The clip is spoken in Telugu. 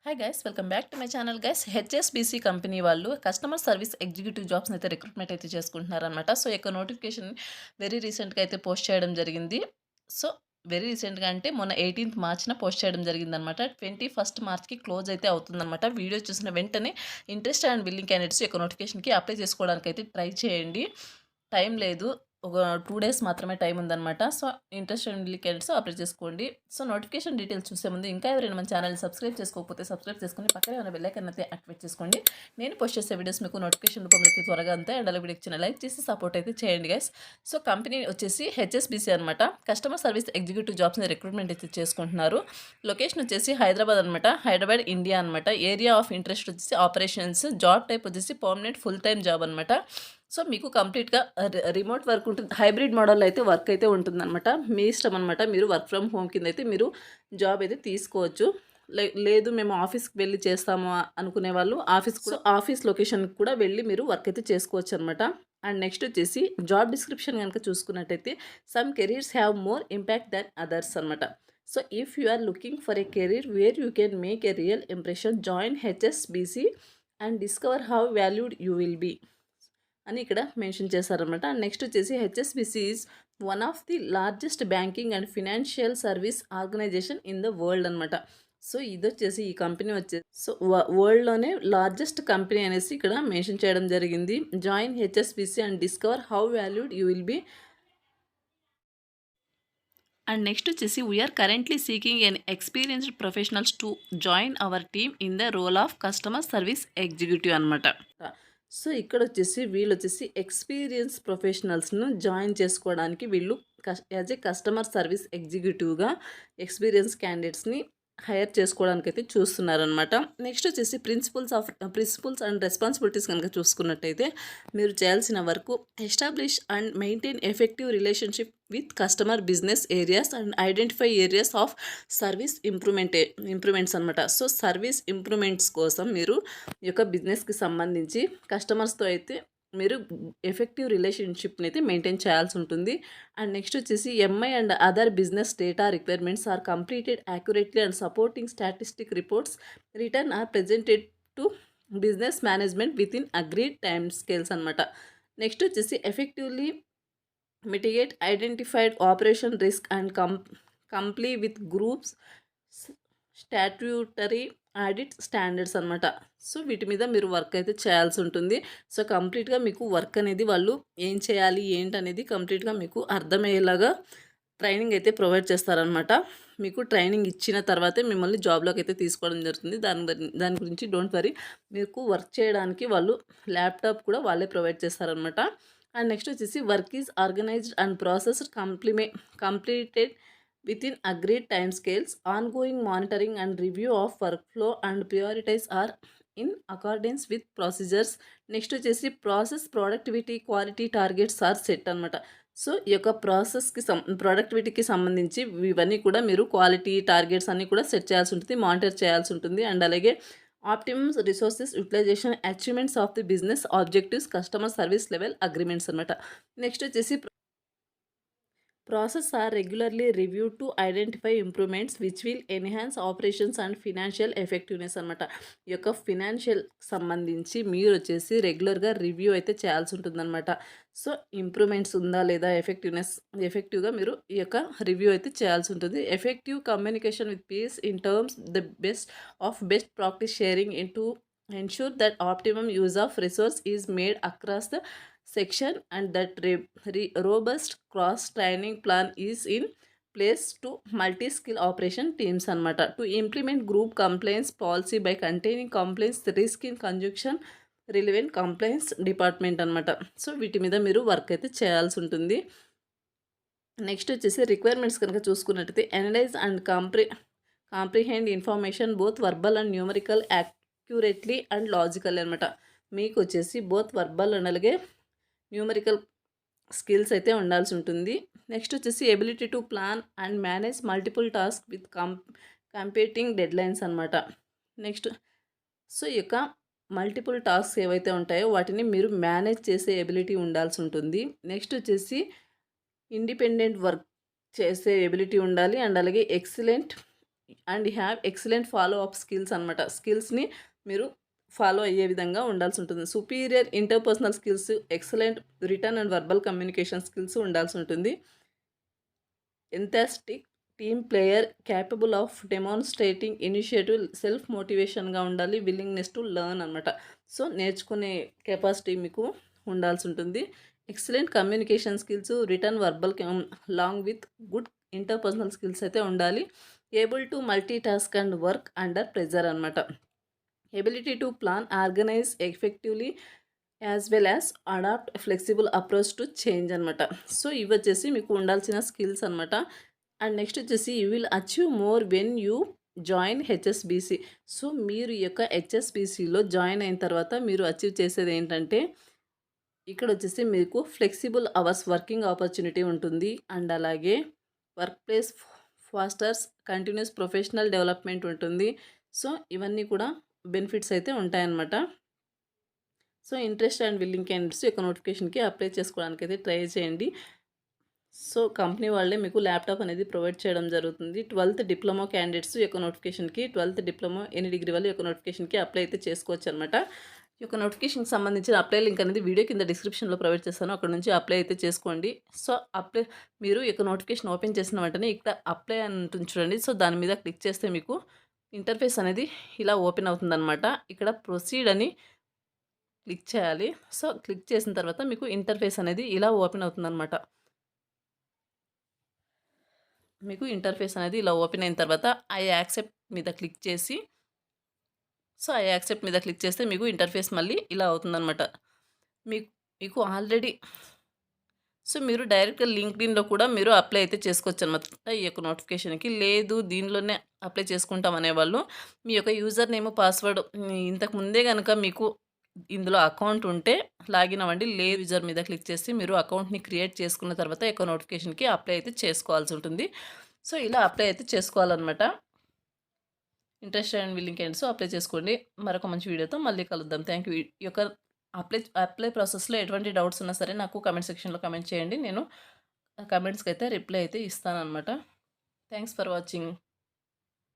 Hi guys, welcome back to my channel guys. HSBC company వాళ్ళు కస్టమర్ సర్వీస్ ఎగ్జిక్యూటివ్ జాబ్స్ని అయితే రిక్రూట్మెంట్ అయితే చేసుకుంటున్నారనమాట. సో యొక్క నోటిఫికేషన్ వెరీ రీసెంట్గా అయితే పోస్ట్ చేయడం జరిగింది. సో వెరీ రీసెంట్గా అంటే మొన్న 18th మార్చ్న పోస్ట్ చేయడం జరిగిందనమాట. 21st మార్చ్కి క్లోజ్ అయితే అవుతుందన్నమాట. వీడియో చూసిన వెంటనే ఇంట్రెస్ట్ అండ్ విల్లింగ్ క్యాండిడేట్స్ యొక్క నోటిఫికేషన్కి అప్లై చేసుకోవడానికి అయితే ట్రై చేయండి. టైం లేదు, ఒక 2 డేస్ మాత్రమే టైం ఉందన్నమాట. So interest and candidates apply చేసుకోండి. సో నోటిఫికేషన్ డీటెయిల్స్ చూసే ముందు ఇంకా ఎవరైనా మన ఛానల్ సబ్స్క్రైబ్ చేసుకోకపోతే సబ్స్క్రైబ్ చేసుకొని పక్కనే ఉన్న బెల్ ఐకాన్ అయితే యాక్టివేట్ చేసుకోండి. నేను పోస్ట్ చేసే వీడియోస్ మీకు నోటిఫికేషన్ రూపంలో అయితే త్వరగా అంతే. అండ్ అలా వీడియోకి చిన్న లైక్ చేసి సపోర్ట్ అయితే చేయండి గైస్. సో కంపెనీ వచ్చేసి హెచ్ఎస్బీసీ అనమాట. కస్టమర్ సర్వీస్ ఎగ్జిక్యూటివ్ జాబ్స్ని రిక్రూట్మెంట్ అయితే చేసుకుంటున్నారు. లొకేషన్ వచ్చేసి హైదరాబాద్ అనమాట. హైదరాబాద్ ఇండియా అనమాట. ఏరియా ఆఫ్ ఇంట్రెస్ట్ వచ్చేసి ఆపరేషన్స్. జాబ్ టైప్ వచ్చేసి పర్మనెంట్ ఫుల్ టైమ్ జాబ్ అనమాట. సో మీకు కంప్లీట్గా రిమోట్ వర్క్ ఉంటుంది. హైబ్రిడ్ మోడల్లో అయితే వర్క్ అయితే ఉంటుందన్నమాట. మీ ఇష్టం అనమాట. మీరు వర్క్ ఫ్రమ్ హోమ్ కింద అయితే మీరు జాబ్ అయితే తీసుకోవచ్చు. లేదు మేము ఆఫీస్కి వెళ్ళి చేస్తాము అనుకునే వాళ్ళు ఆఫీస్ లొకేషన్కి కూడా వెళ్ళి మీరు వర్క్ అయితే చేసుకోవచ్చు అనమాట. అండ్ నెక్స్ట్ వచ్చేసి జాబ్ డిస్క్రిప్షన్ కనుక చూసుకున్నట్టయితే some careers have more impact than others అనమాట. So if you are looking for a career where you can make a real impression join HSBC and discover how valued you will be అని ఇక్కడ మెన్షన్ చేశారనమాట. నెక్స్ట్ వచ్చేసి HSBC is one of the largest banking and financial service organisation in the world అనమాట. సో ఇది వచ్చేసి ఈ కంపెనీ వచ్చేసి వరల్డ్లోనే లార్జెస్ట్ కంపెనీ అనేసి ఇక్కడ మెన్షన్ చేయడం జరిగింది. Join HSBC and discover how valued you will be. And next వచ్చేసి we are currently seeking an experienced professionals to join our team in the role of customer service executive అనమాట. సో ఇక్కడ వచ్చేసి వీళ్ళు వచ్చేసి ఎక్స్పీరియన్స్ ప్రొఫెషనల్స్ను జాయిన్ చేసుకోవడానికి వీళ్ళు యాజ్ ఏ కస్టమర్ సర్వీస్ ఎగ్జిక్యూటివ్గా ఎక్స్పీరియన్స్ క్యాండిడేట్స్ని హైర్ చేసుకోవడానికి అయితే చూస్తున్నారనమాట. నెక్స్ట్ వచ్చేసి ప్రిన్సిపల్స్ అండ్ రెస్పాన్సిబిలిటీస్ కనుక చూసుకున్నట్టయితే మీరు చేయాల్సిన work establish and maintain effective relationship with customer business areas and identify areas of service improvements అనమాట. సో సర్వీస్ ఇంప్రూవ్మెంట్స్ కోసం మీరు ఈ యొక్క బిజినెస్కి సంబంధించి కస్టమర్స్తో అయితే మీరు ఎఫెక్టివ్ రిలేషన్షిప్ని అయితే మెయింటైన్ చేయాల్సి ఉంటుంది. అండ్ నెక్స్ట్ వచ్చేసి MI and other business data requirements are completed accurately and supporting statistic reports return are presented to business management within agreed time scales అనమాట. నెక్స్ట్ వచ్చేసి effectively mitigate identified operation risk and comply with groups statutory audit standards అనమాట. సో వీటి మీద మీరు వర్క్ అయితే చేయాల్సి ఉంటుంది. సో కంప్లీట్గా మీకు వర్క్ అనేది వాళ్ళు ఏం చేయాలి ఏంటనేది కంప్లీట్గా మీకు అర్థమయ్యేలాగా ట్రైనింగ్ అయితే ప్రొవైడ్ చేస్తారనమాట. మీకు ట్రైనింగ్ ఇచ్చిన తర్వాతే మిమ్మల్ని జాబ్లోకి అయితే తీసుకోవడం జరుగుతుంది. దాని గురించి డోంట్ వరీ. మీకు వర్క్ చేయడానికి వాళ్ళు ల్యాప్టాప్ కూడా వాళ్ళే ప్రొవైడ్ చేస్తారనమాట. అండ్ నెక్స్ట్ వచ్చేసి work is organised and processed completed within agreed timescales. Ongoing monitoring and review of workflow and priorities are in accordance with procedures. Next వచ్చేసి process productivity quality targets are set అనమాట. సో ఈ యొక్క ప్రాసెస్కి ప్రొడక్టివిటీకి సంబంధించి ఇవన్నీ కూడా మీరు క్వాలిటీ టార్గెట్స్ అన్నీ కూడా సెట్ చేయాల్సి ఉంటుంది, మానిటర్ చేయాల్సి ఉంటుంది. అండ్ అలాగే optimum resources utilisation achievements of the business objectives customer service level agreements అనమాట. నెక్స్ట్ వచ్చేసి process are regularly reviewed to identify improvements which will enhance operations and financial effectiveness అనమాట. ఈ యొక్క ఫినాన్షియల్ సంబంధించి మీరు వచ్చేసి రెగ్యులర్గా రివ్యూ అయితే చేయాల్సి ఉంటుందన్నమాట. సో ఇంప్రూవ్మెంట్స్ ఉందా లేదా ఎఫెక్టివ్గా మీరు ఈ యొక్క రివ్యూ అయితే చేయాల్సి ఉంటుంది. Effective communication with peace in terms the best practice sharing in to ensure that optimum use of resource is made across the section and that robust cross training plan is in place to multi-skill operation teams anamata to implement group compliance policy by containing compliance risk in conjunction relevant compliance department anamata. So వీటి మీద మీరు వర్క్ అయితే చేయాల్సి ఉంటుంది. నెక్స్ట్ వచ్చేసి రిక్వైర్మెంట్స్ కనుక చూసుకున్నట్టయితే analyse and comprehend information both verbal and numerical accurately and logical అనమాట. మీకు వచ్చేసి బోత్ వర్బల్ అండ్ అలాగే న్యూమరికల్ స్కిల్స్ అయితే ఉండాల్సి ఉంటుంది. నెక్స్ట్ వచ్చేసి ability to plan and manage multiple task with competing deadlines అనమాట. నెక్స్ట్ సో ఈ యొక్క మల్టిపుల్ టాస్క్ ఏవైతే ఉంటాయో వాటిని మీరు మేనేజ్ చేసే ఎబిలిటీ ఉండాల్సి ఉంటుంది. నెక్స్ట్ వచ్చేసి ఇండిపెండెంట్ వర్క్ చేసే ఎబిలిటీ ఉండాలి. అండ్ అలాగే excellent and have excellent follow up skills అనమాట. స్కిల్స్‌ని మీరు ఫాలో అయ్యే విధంగా ఉండాల్సి ఉంటుంది. Superior interpersonal skills, excellent written and verbal communication skills ఉండాల్సి ఉంటుంది. Enthusiastic team player capable of demonstrating initiative, self మోటివేషన్గా ఉండాలి. విల్లింగ్నెస్ టు లెర్న్ అనమాట. సో నేర్చుకునే కెపాసిటీ మీకు ఉండాల్సి ఉంటుంది. Excellent communication skills, written verbal along with good interpersonal skills అయితే ఉండాలి. Able to multi task and work under pressure అనమాట. Ability to plan, organise effectively as well as adapt flexible approach to change అనమాట. సో ఇవి వచ్చేసి మీకు ఉండాల్సిన స్కిల్స్ అనమాట. అండ్ నెక్స్ట్ వచ్చేసి you will achieve more when you join HSBC. So మీరు ఈ యొక్క హెచ్ఎస్బిసిలో జాయిన్ అయిన తర్వాత మీరు అచీవ్ చేసేది ఏంటంటే, ఇక్కడ వచ్చేసి మీకు ఫ్లెక్సిబుల్ అవర్స్ వర్కింగ్ ఆపర్చునిటీ ఉంటుంది. అండ్ అలాగే work place pastors continuous professional development ఉంటుంది. సో ఇవన్నీ కూడా బెనిఫిట్స్ అయితే ఉంటాయన్నమాట. So interest and willing candidates యొక్క నోటిఫికేషన్కి అప్లై చేసుకోవడానికి అయితే ట్రై చేయండి. సో కంపెనీ వాళ్ళే మీకు ల్యాప్టాప్ అనేది ప్రొవైడ్ చేయడం జరుగుతుంది. 12th డిప్లొమా క్యాండిడేట్స్ యొక్క నోటిఫికేషన్కి, 12th డిప్లొమా ఎనీ డిగ్రీ వాళ్ళు యొక్క నోటిఫికేషన్కి అప్లై అయితే చేసుకోవచ్చు అనమాట. ఈ యొక్క నోటిఫికేషన్కి సంబంధించిన అప్లై లింక్ అనేది వీడియో కింద డిస్క్రిప్షన్లో ప్రొవైడ్ చేస్తాను. అక్కడ నుంచి అప్లై అయితే చేసుకోండి. సో మీరు ఈ యొక్క నోటిఫికేషన్ ఓపెన్ చేసిన వెంటనే ఇక్కడ అప్లై అని ఉంటుంది చూడండి. సో దాని మీద క్లిక్ చేస్తే మీకు ఇంటర్ఫేస్ అనేది ఇలా ఓపెన్ అవుతుందన్నమాట. ఇక్కడ ప్రొసీడ్ అని క్లిక్ చేయాలి. సో క్లిక్ చేసిన తర్వాత మీకు ఇంటర్ఫేస్ అనేది ఇలా ఓపెన్ అవుతుందన్నమాట. మీకు ఇంటర్ఫేస్ అనేది ఇలా ఓపెన్ అయిన తర్వాత ఐ యాక్సెప్ట్ మీద క్లిక్ చేసి, సో ఐ యాక్సెప్ట్ మీద క్లిక్ చేస్తే మీకు ఇంటర్ఫేస్ మళ్ళీ ఇలా అవుతుందన్నమాట. మీకు ఆల్రెడీ సో మీరు డైరెక్ట్గా లింక్డ్ఇన్లో కూడా మీరు అప్లై అయితే చేసుకోవచ్చు అనమాట ఈ యొక్క నోటిఫికేషన్కి. లేదు దీనిలోనే అప్లై చేసుకుంటాం అనేవాళ్ళు మీ యొక్క యూజర్ నేమ్, పాస్వర్డ్ ఇంతకు ముందే కనుక మీకు ఇందులో అకౌంట్ ఉంటే లాగిన్ అవ్వండి. లేదు యూజర్ మీద క్లిక్ చేసి మీరు అకౌంట్ని క్రియేట్ చేసుకున్న తర్వాత ఈ యొక్క నోటిఫికేషన్కి అప్లై అయితే చేసుకోవాల్సి ఉంటుంది. సో ఇలా అప్లై అయితే చేసుకోవాలన్నమాట. Interest and willing candidates apply చేసుకోండి. మరొక మంచి వీడియోతో మళ్ళీ కలుద్దాం. Thank you. ఈ యొక్క అప్లై ప్రాసెస్లో ఎటువంటి డౌట్స్ ఉన్నా సరే నాకు కామెంట్ సెక్షన్లో కామెంట్ చేయండి. నేను కామెంట్స్కి అయితే రిప్లై అయితే ఇస్తానన్నమాట. Thanks for watching.